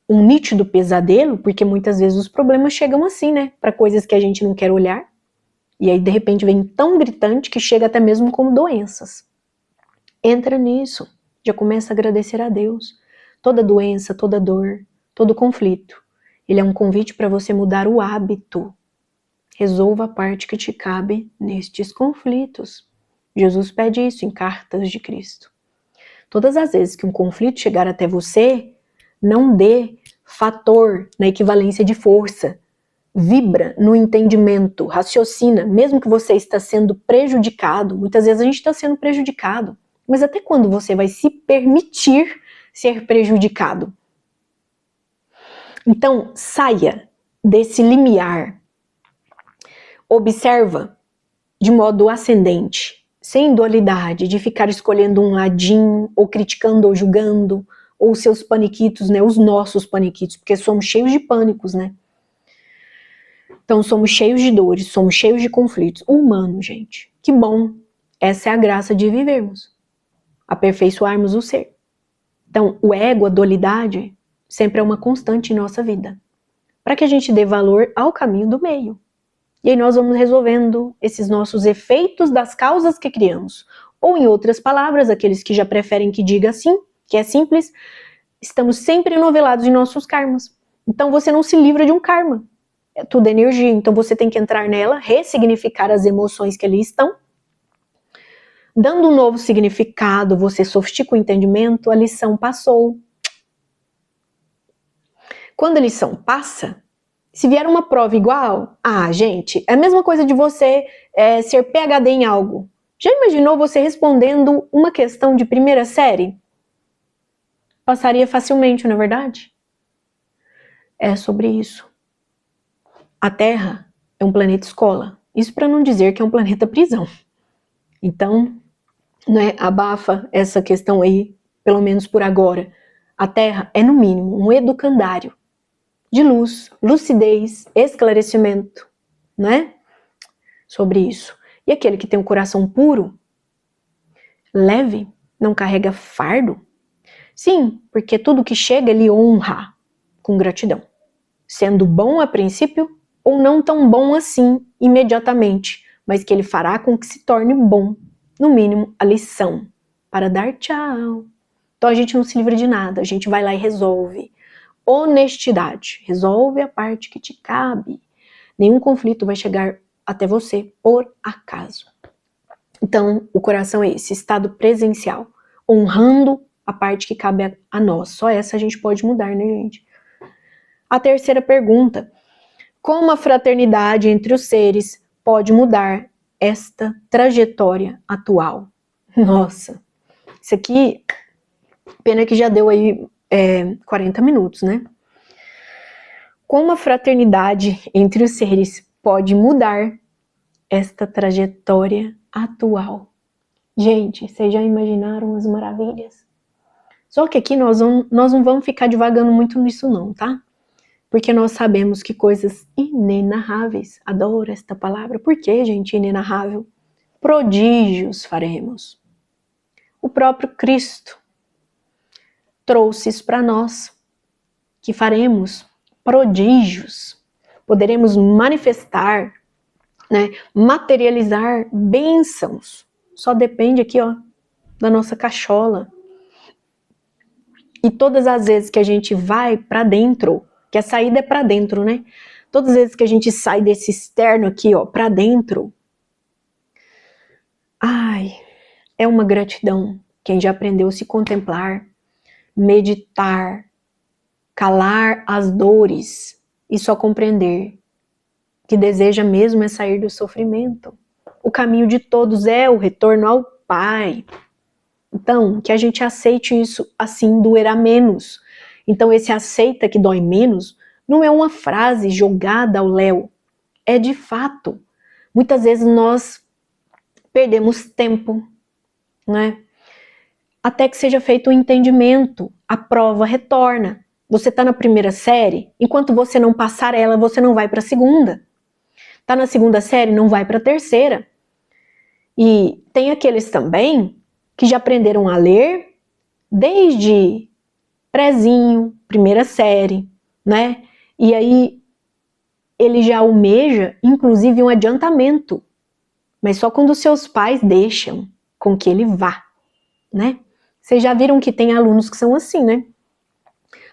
um nítido pesadelo, porque muitas vezes os problemas chegam assim, né? Para coisas que a gente não quer olhar. E aí, de repente, vem tão gritante que chega até mesmo como doenças. Entra nisso. Já começa a agradecer a Deus. Toda doença, toda dor, todo conflito. Ele é um convite para você mudar o hábito. Resolva a parte que te cabe nestes conflitos. Jesus pede isso em Cartas de Cristo. Todas as vezes que um conflito chegar até você, não dê fator na equivalência de força. Vibra no entendimento, raciocina, mesmo que você está sendo prejudicado. Muitas vezes a gente está sendo prejudicado. Mas até quando você vai se permitir ser prejudicado? Então, saia desse limiar. Observa de modo ascendente, sem dualidade, de ficar escolhendo um ladinho, ou criticando ou julgando, ou seus paniquitos, né, os nossos paniquitos, porque somos cheios de pânicos, né? Então somos cheios de dores, somos cheios de conflitos. Humano, gente, que bom. Essa é a graça de vivermos, aperfeiçoarmos o ser. Então o ego, a dualidade, sempre é uma constante em nossa vida, para que a gente dê valor ao caminho do meio. E aí nós vamos resolvendo esses nossos efeitos das causas que criamos. Ou em outras palavras, aqueles que já preferem que diga assim, que é simples, estamos sempre novelados em nossos karmas. Então você não se livra de um karma. É tudo energia, então você tem que entrar nela, ressignificar as emoções que ali estão. Dando um novo significado, você sofistica o entendimento, a lição passou. Quando a lição passa, se vier uma prova igual, gente, é a mesma coisa de você ser PhD em algo. Já imaginou você respondendo uma questão de primeira série? Passaria facilmente, não é verdade? É sobre isso. A Terra é um planeta escola. Isso para não dizer que é um planeta prisão. Então, né, abafa essa questão aí, pelo menos por agora. A Terra é, no mínimo, um educandário de luz, lucidez, esclarecimento, né? Sobre isso. E aquele que tem um coração puro, leve, não carrega fardo? Sim, porque tudo que chega ele honra com gratidão. Sendo bom a princípio, ou não tão bom assim imediatamente, mas que ele fará com que se torne bom, no mínimo a lição, para dar tchau. Então a gente não se livra de nada, a gente vai lá e resolve. Honestidade, resolve a parte que te cabe. Nenhum conflito vai chegar até você por acaso. Então o coração é esse, estado presencial, honrando a parte que cabe a nós. Só essa a gente pode mudar, né, gente? A terceira pergunta: como a fraternidade entre os seres pode mudar esta trajetória atual? Nossa, isso aqui, pena que já deu aí 40 minutos, né? Como a fraternidade entre os seres pode mudar esta trajetória atual? Gente, vocês já imaginaram as maravilhas? Só que aqui nós não vamos ficar divagando muito nisso não, tá? Porque nós sabemos que coisas inenarráveis, adoro esta palavra, por que, gente, inenarrável? Prodígios faremos. O próprio Cristo trouxe isso para nós, que faremos prodígios, poderemos manifestar, né, materializar bênçãos. Só depende aqui, ó, da nossa cachola. E todas as vezes que a gente vai para dentro, que a saída é para dentro, né? Todas as vezes que a gente sai desse externo aqui, ó, para dentro, é uma gratidão quem já aprendeu a se contemplar, meditar, calar as dores e só compreender que deseja mesmo é sair do sofrimento. O caminho de todos é o retorno ao Pai. Então, que a gente aceite isso, assim doerá menos. Então, esse aceita que dói menos não é uma frase jogada ao léu, é de fato. Muitas vezes nós perdemos tempo, né? Até que seja feito o entendimento, a prova retorna. Você está na primeira série, enquanto você não passar ela, você não vai para a segunda. Está na segunda série, não vai para a terceira. E tem aqueles também que já aprenderam a ler desde prezinho, primeira série, né? E aí ele já almeja, inclusive, um adiantamento, mas só quando seus pais deixam com que ele vá, né? Vocês já viram que tem alunos que são assim, né?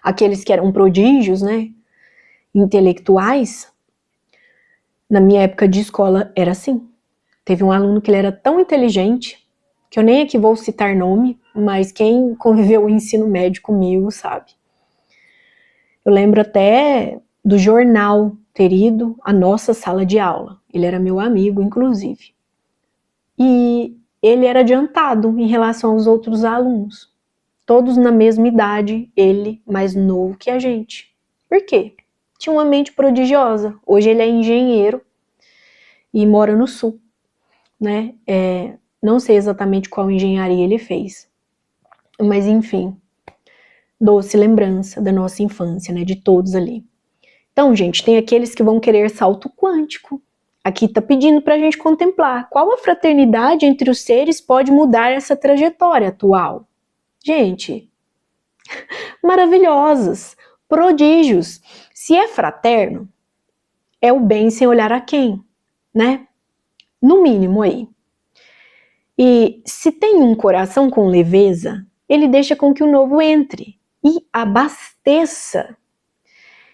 Aqueles que eram prodígios, né? Intelectuais. Na minha época de escola era assim. Teve um aluno que ele era tão inteligente, que eu nem aqui vou citar nome, mas quem conviveu o ensino médio comigo sabe. Eu lembro até do jornal ter ido à nossa sala de aula. Ele era meu amigo, inclusive. E ele era adiantado em relação aos outros alunos. Todos na mesma idade, ele mais novo que a gente. Por quê? Tinha uma mente prodigiosa. Hoje ele é engenheiro e mora no sul, né? Não sei exatamente qual engenharia ele fez, mas enfim, doce lembrança da nossa infância, né? De todos ali. Então, gente, tem aqueles que vão querer salto quântico. Aqui está pedindo para a gente contemplar qual a fraternidade entre os seres pode mudar essa trajetória atual. Gente, maravilhosos, prodígios. Se é fraterno, é o bem sem olhar a quem, né? No mínimo aí. E se tem um coração com leveza, ele deixa com que o novo entre e abasteça.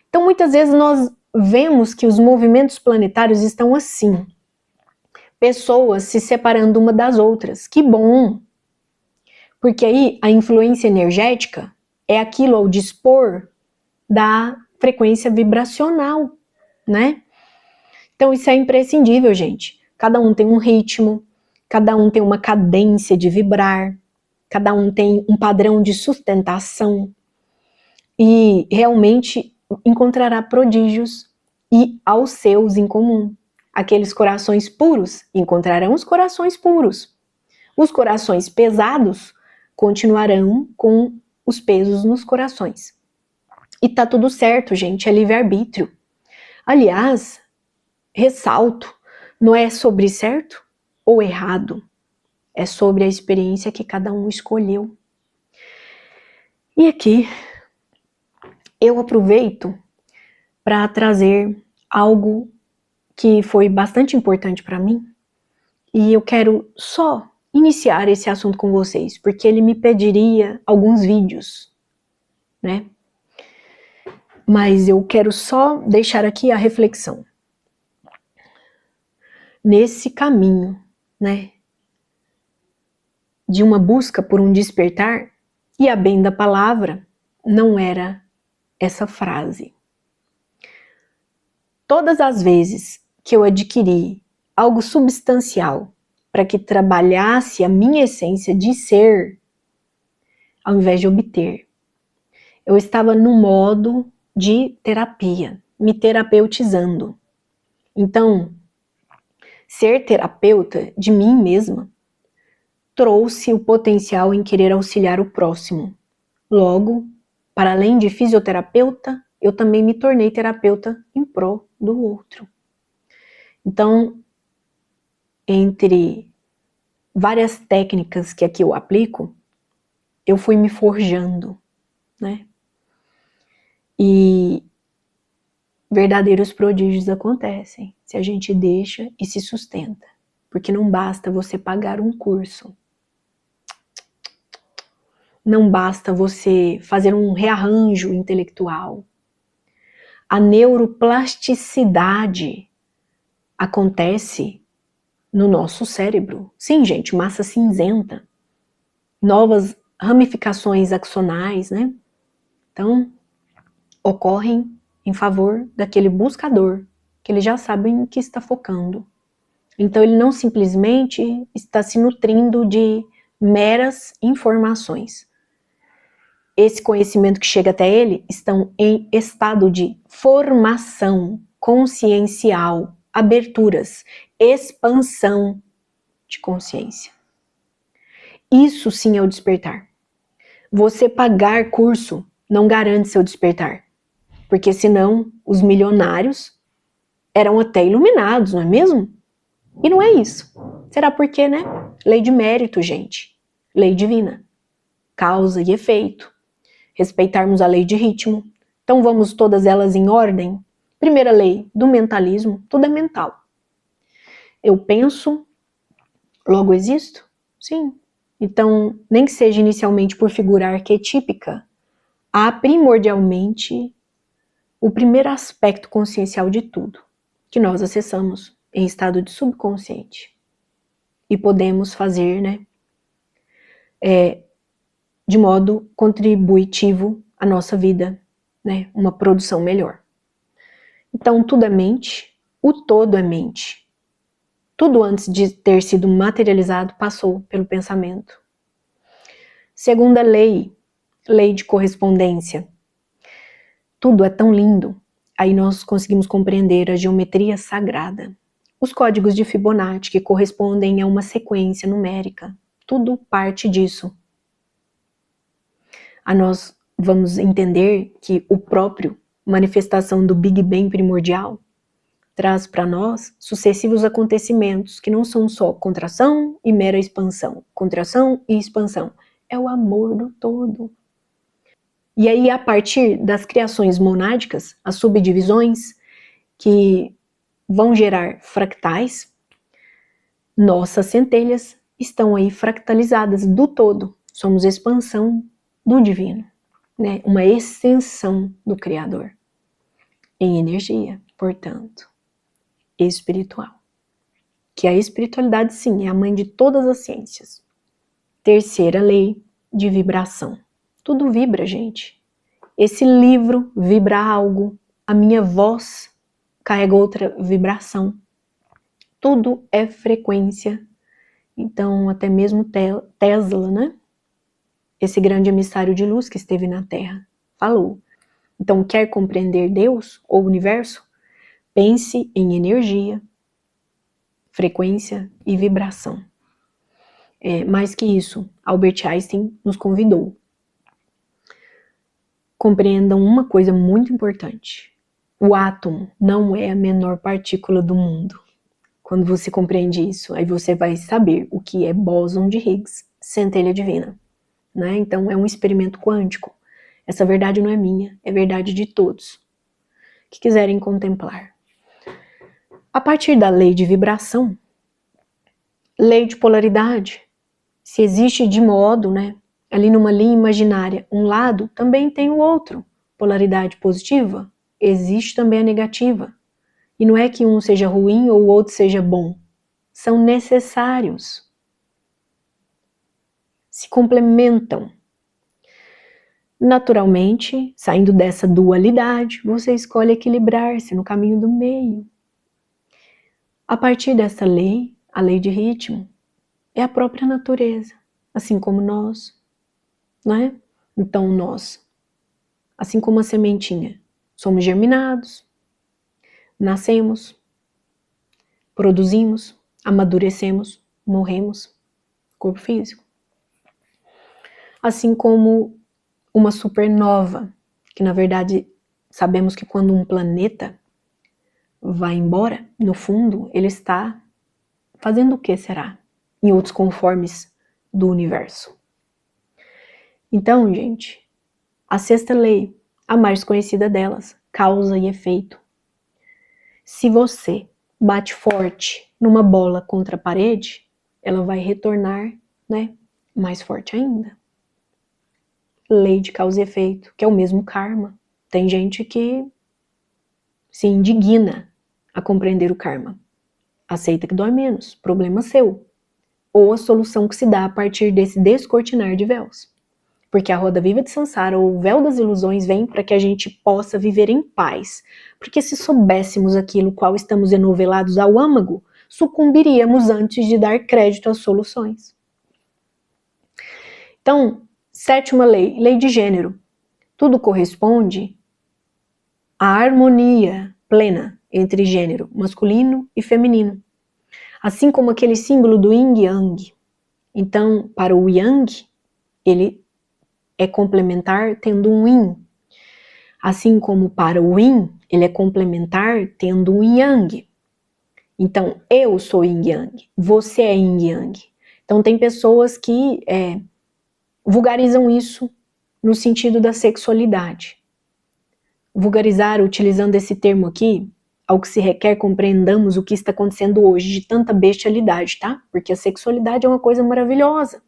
Então, muitas vezes nós vemos que os movimentos planetários estão assim. Pessoas se separando uma das outras. Que bom! Porque aí a influência energética é aquilo ao dispor da frequência vibracional, né? Então isso é imprescindível, gente. Cada um tem um ritmo, cada um tem uma cadência de vibrar, cada um tem um padrão de sustentação e realmente encontrará prodígios e aos seus em comum. Aqueles corações puros encontrarão os corações puros. Os corações pesados continuarão com os pesos nos corações. E tá tudo certo, gente, é livre-arbítrio. Aliás, ressalto, não é sobre certo ou errado, é sobre a experiência que cada um escolheu. E aqui, eu aproveito para trazer algo que foi bastante importante para mim, e eu quero só iniciar esse assunto com vocês, porque ele me pediria alguns vídeos, né? Mas eu quero só deixar aqui a reflexão. Nesse caminho, né, de uma busca por um despertar, e a bem da palavra, não era essa frase. Todas as vezes que eu adquiri algo substancial para que trabalhasse a minha essência de ser, ao invés de obter, eu estava no modo de terapia, me terapeutizando. Então, ser terapeuta de mim mesma trouxe o potencial em querer auxiliar o próximo. Logo, para além de fisioterapeuta, eu também me tornei terapeuta em prol do outro. Então, entre várias técnicas que aqui eu aplico, eu fui me forjando, né? E verdadeiros prodígios acontecem se a gente deixa e se sustenta. Porque não basta você pagar um curso. Não basta você fazer um rearranjo intelectual. A neuroplasticidade acontece no nosso cérebro. Sim, gente, massa cinzenta. novas ramificações axonais, né? Então, ocorrem em favor daquele buscador, que ele já sabe em que está focando. Então, ele não simplesmente está se nutrindo de meras informações. Esse conhecimento que chega até ele estão em estado de formação consciencial, aberturas, expansão de consciência. Isso sim é o despertar. Você pagar curso não garante seu despertar, porque senão os milionários eram até iluminados, não é mesmo? E não é isso. Será por quê, né? Lei de mérito, gente. Lei divina. Causa e efeito. Respeitarmos a lei de ritmo. Então vamos todas elas em ordem? Primeira lei do mentalismo, tudo é mental. Eu penso, logo existo? Sim. Então, nem que seja inicialmente por figura arquetípica, há primordialmente o primeiro aspecto consciencial de tudo, que nós acessamos em estado de subconsciente. E podemos fazer, né, de modo contributivo à nossa vida, né, uma produção melhor. Então, tudo é mente, o todo é mente. Tudo antes de ter sido materializado passou pelo pensamento. Segunda lei, lei de correspondência. Tudo é tão lindo. Aí nós conseguimos compreender a geometria sagrada. Os códigos de Fibonacci que correspondem a uma sequência numérica. Tudo parte disso. Nós vamos entender que o próprio manifestação do Big Bang primordial traz para nós sucessivos acontecimentos que não são só contração e mera expansão. Contração e expansão. É o amor do todo. E aí, a partir das criações monádicas, as subdivisões que vão gerar fractais, nossas centelhas estão aí fractalizadas do todo. Somos expansão do divino, né? Uma extensão do Criador. Em energia, portanto, espiritual. Que a espiritualidade, sim, é a mãe de todas as ciências. Terceira lei de vibração. Tudo vibra, gente. Esse livro vibra algo. A minha voz carrega outra vibração. Tudo é frequência. Então, até mesmo Tesla, né? Esse grande emissário de luz que esteve na Terra, falou. Então, quer compreender Deus ou o universo? Pense em energia, frequência e vibração. Mais que isso, Albert Einstein nos convidou. Compreendam uma coisa muito importante. O átomo não é a menor partícula do mundo. Quando você compreende isso, aí você vai saber o que é bóson de Higgs, centelha divina. Né? Então é um experimento quântico. Essa verdade não é minha, é verdade de todos que quiserem contemplar. A partir da lei de vibração, lei de polaridade, se existe de modo, né, ali numa linha imaginária, um lado, também tem o outro. Polaridade positiva, existe também a negativa. E não é que um seja ruim ou o outro seja bom. São necessários. Se complementam. Naturalmente, saindo dessa dualidade, você escolhe equilibrar-se no caminho do meio. A partir dessa lei, a lei de ritmo, é a própria natureza, assim como nós, não é? Então nós, assim como a sementinha, somos germinados, nascemos, produzimos, amadurecemos, morremos, corpo físico. Assim como uma supernova, que na verdade sabemos que quando um planeta vai embora, no fundo ele está fazendo o que será? Em outros conformes do universo. Então, gente, a sexta lei, a mais conhecida delas, causa e efeito. Se você bate forte numa bola contra a parede, ela vai retornar, né, mais forte ainda. Lei de causa e efeito, que é o mesmo karma. Tem gente que se indigna a compreender o karma. Aceita que dói menos, problema seu. ou a solução que se dá a partir desse descortinar de véus. Porque a roda viva de Sansara, ou o véu das ilusões, vem para que a gente possa viver em paz. Porque se soubéssemos aquilo qual estamos enovelados ao âmago, sucumbiríamos antes de dar crédito às soluções. Então, sétima lei, lei de gênero. Tudo corresponde à harmonia plena entre gênero masculino e feminino. Assim como aquele símbolo do yin yang. Então, para o yang, ele é complementar tendo um yin. Assim como para o yin, ele é complementar tendo um yang. Então, eu sou yin yang, você é yin yang. Então, tem pessoas que vulgarizam isso no sentido da sexualidade. Vulgarizar, utilizando esse termo aqui, ao que se requer compreendamos o que está acontecendo hoje de tanta bestialidade, tá? Porque a sexualidade é uma coisa maravilhosa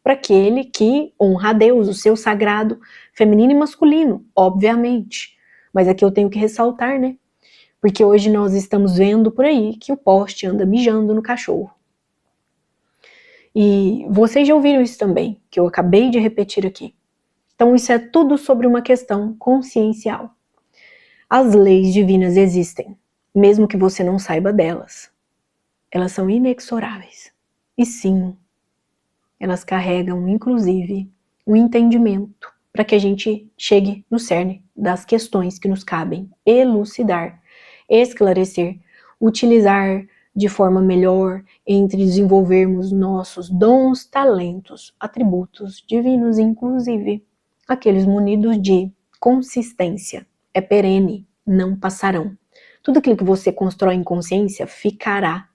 para aquele que honra a Deus, o seu sagrado feminino e masculino, obviamente. Mas aqui eu tenho que ressaltar, né? Porque hoje nós estamos vendo por aí que o poste anda mijando no cachorro. E vocês já ouviram isso também, que eu acabei de repetir aqui. Então isso é tudo sobre uma questão consciencial. As leis divinas existem, mesmo que você não saiba delas. Elas são inexoráveis. E sim, elas carregam, inclusive, um entendimento para que a gente chegue no cerne das questões que nos cabem elucidar, esclarecer, utilizar de forma melhor entre desenvolvermos nossos dons, talentos, atributos divinos, inclusive aqueles munidos de consistência. É perene, não passarão. Tudo aquilo que você constrói em consciência ficará,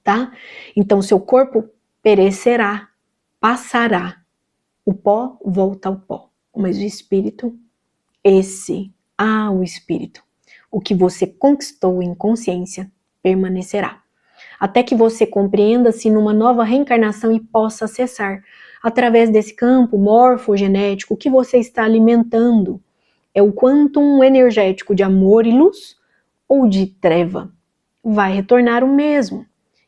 tá? Então seu corpo perecerá, passará. O pó volta ao pó. Mas o espírito, o espírito. O que você conquistou em consciência permanecerá. Até que você compreenda-se numa nova reencarnação e possa acessar, através desse campo morfogenético, o que você está alimentando. É o quantum energético de amor e luz ou de treva. Vai retornar o mesmo.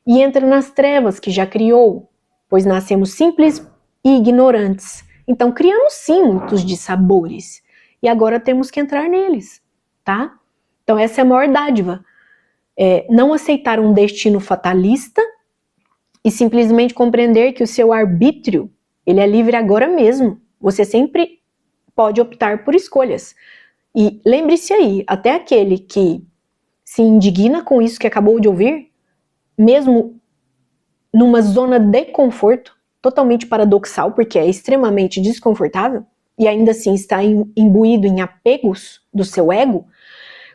E entra nas trevas que já criou, pois nascemos simples e ignorantes. Então criamos sim muitos dissabores. E agora temos que entrar neles, tá? Então essa é a maior dádiva. Não aceitar um destino fatalista e simplesmente compreender que o seu arbítrio, ele é livre agora mesmo. Você sempre pode optar por escolhas. E lembre-se aí, até aquele que se indigna com isso que acabou de ouvir, mesmo numa zona de conforto, totalmente paradoxal, porque é extremamente desconfortável, e ainda assim está imbuído em apegos do seu ego,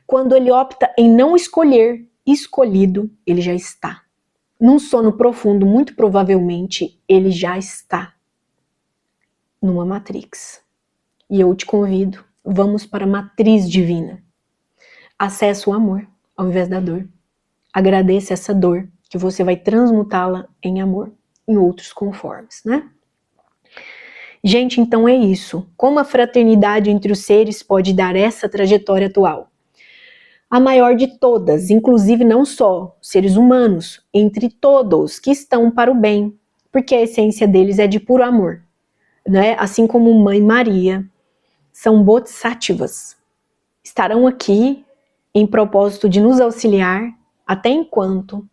quando ele opta em não escolher, escolhido, ele já está. Num sono profundo, muito provavelmente, ele já está numa matrix. E eu te convido, vamos para a matriz divina. Acesse o amor ao invés da dor. Agradeça essa dor, que você vai transmutá-la em amor, em outros conformes, né? Gente, então é isso. Como a fraternidade entre os seres pode dar essa trajetória atual? A maior de todas, inclusive não só seres humanos, entre todos que estão para o bem, porque a essência deles é de puro amor, né? Assim como Mãe Maria, são bodhisattvas, estarão aqui em propósito de nos auxiliar até enquanto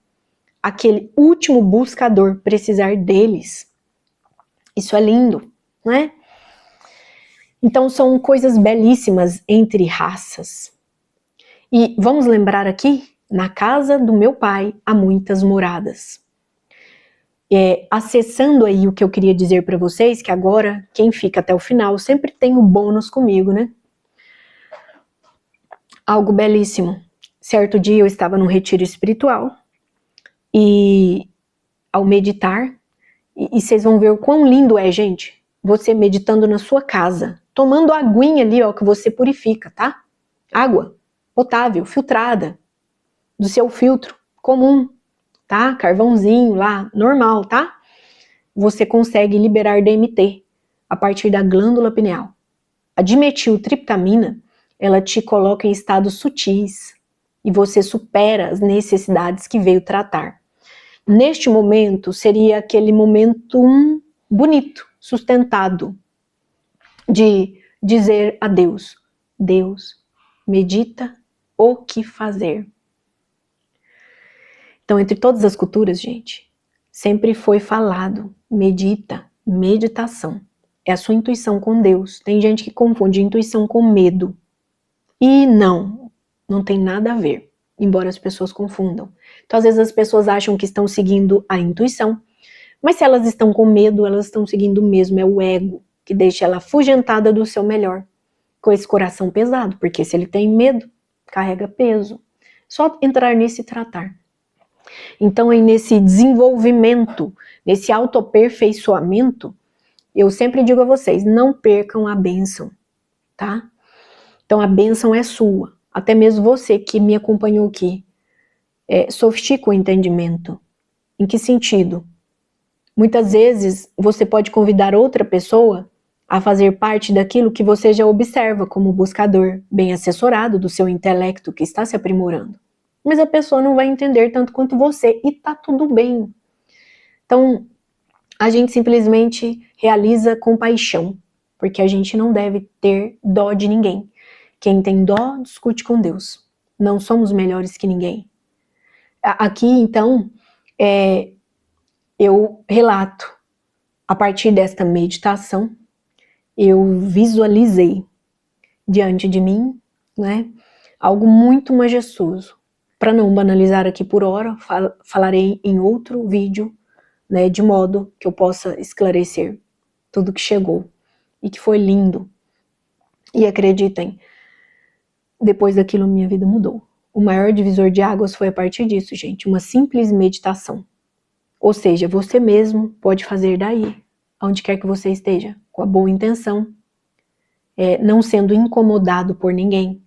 aquele último buscador precisar deles. Isso é lindo, né? Então são coisas belíssimas entre raças. E vamos lembrar aqui, na casa do meu pai há muitas moradas. Acessando aí o que eu queria dizer para vocês, que agora quem fica até o final sempre tem o bônus comigo, né? Algo belíssimo. Certo dia eu estava num retiro espiritual e ao meditar, e vocês vão ver o quão lindo é, gente, você meditando na sua casa, tomando a aguinha ali, ó, que você purifica, tá? Água potável, filtrada, do seu filtro comum, tá? Carvãozinho lá, normal, tá? Você consegue liberar DMT a partir da glândula pineal. A dimetiltriptamina, ela te coloca em estados sutis e você supera as necessidades que veio tratar. neste momento, seria aquele momento bonito, sustentado, de dizer a Deus: Deus, medita o que fazer. Então, entre todas as culturas, gente, sempre foi falado, medita, meditação. É a sua intuição com Deus. Tem gente que confunde intuição com medo. E não tem nada a ver, embora as pessoas confundam. Então, às vezes as pessoas acham que estão seguindo a intuição, mas se elas estão com medo, elas estão seguindo mesmo, é o ego, que deixa ela afugentada do seu melhor, com esse coração pesado, porque se ele tem medo, carrega peso. Só entrar nisso e tratar. Então, aí nesse desenvolvimento, nesse autoaperfeiçoamento, eu sempre digo a vocês, não percam a bênção, tá? Então, a bênção é sua. Até mesmo você que me acompanhou aqui, sofistica o entendimento. Em que sentido? Muitas vezes, você pode convidar outra pessoa a fazer parte daquilo que você já observa como buscador, bem assessorado do seu intelecto que está se aprimorando. Mas a pessoa não vai entender tanto quanto você, e tá tudo bem. Então, a gente simplesmente realiza com paixão, porque a gente não deve ter dó de ninguém. Quem tem dó, discute com Deus. Não somos melhores que ninguém. Aqui, então, eu relato, a partir desta meditação, eu visualizei diante de mim, né, algo muito majestoso. Para não banalizar aqui por hora, falarei em outro vídeo, né, de modo que eu possa esclarecer tudo que chegou e que foi lindo. E acreditem, depois daquilo minha vida mudou. O maior divisor de águas foi a partir disso, gente, uma simples meditação. Ou seja, você mesmo pode fazer daí, onde quer que você esteja, com a boa intenção, não sendo incomodado por ninguém.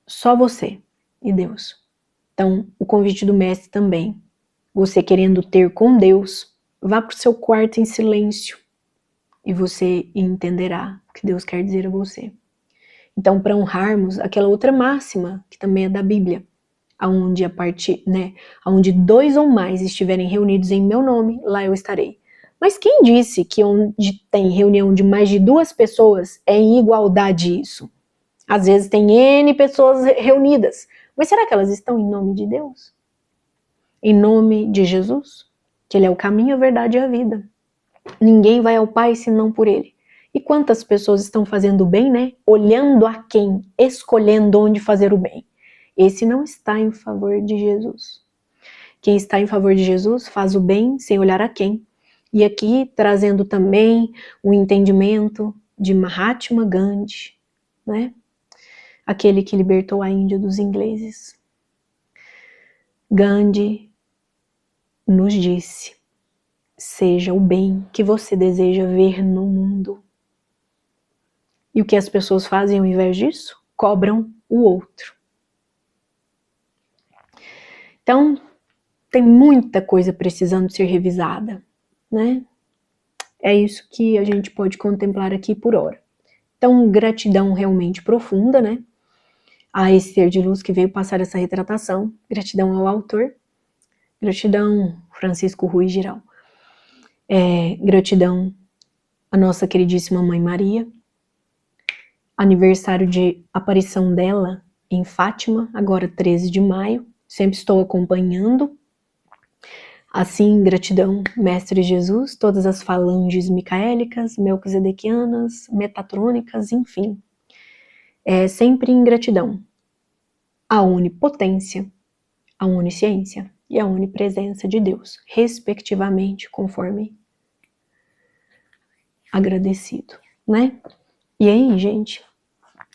Só você e Deus. Então, o convite do mestre também. Você querendo ter com Deus, vá para o seu quarto em silêncio e você entenderá o que Deus quer dizer a você. Então, para honrarmos aquela outra máxima, que também é da Bíblia, onde 2 ou mais estiverem reunidos em meu nome, lá eu estarei. Mas quem disse que onde tem reunião de mais de 2 pessoas é em igualdade isso? Às vezes tem N pessoas reunidas, mas será que elas estão em nome de Deus? Em nome de Jesus? Que Ele é o caminho, a verdade e a vida. Ninguém vai ao Pai senão por Ele. E quantas pessoas estão fazendo o bem, né? Olhando a quem, escolhendo onde fazer o bem. Esse não está em favor de Jesus. Quem está em favor de Jesus faz o bem sem olhar a quem. E aqui trazendo também o entendimento de Mahatma Gandhi, né? Aquele que libertou a Índia dos ingleses. Gandhi nos disse: seja o bem que você deseja ver no mundo. E o que as pessoas fazem ao invés disso? Cobram o outro. Então, tem muita coisa precisando ser revisada, né? É isso que a gente pode contemplar aqui por hora. Então, gratidão realmente profunda, né? A esse ser de luz que veio passar essa retratação. Gratidão ao autor. Gratidão, Francisco Ruiz Giral. Gratidão à nossa queridíssima Mãe Maria. Aniversário de aparição dela em Fátima, agora 13 de maio. Sempre estou acompanhando. Assim, gratidão, Mestre Jesus, todas as falanges micaélicas, melquisedequianas, metatrônicas, enfim. Sempre em gratidão à onipotência, à onisciência e à onipresença de Deus, respectivamente, conforme agradecido, né? E aí, gente,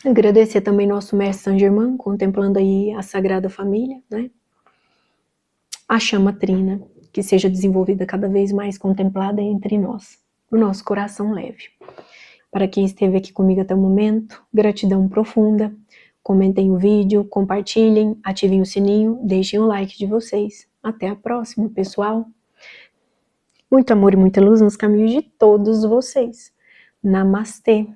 agradecer também nosso Mestre Saint Germain, contemplando aí a Sagrada Família, né? A chama trina, que seja desenvolvida cada vez mais contemplada entre nós, o nosso coração leve. Para quem esteve aqui comigo até o momento, gratidão profunda. Comentem o vídeo, compartilhem, ativem o sininho, deixem o like de vocês. Até a próxima, pessoal. Muito amor e muita luz nos caminhos de todos vocês. Namastê.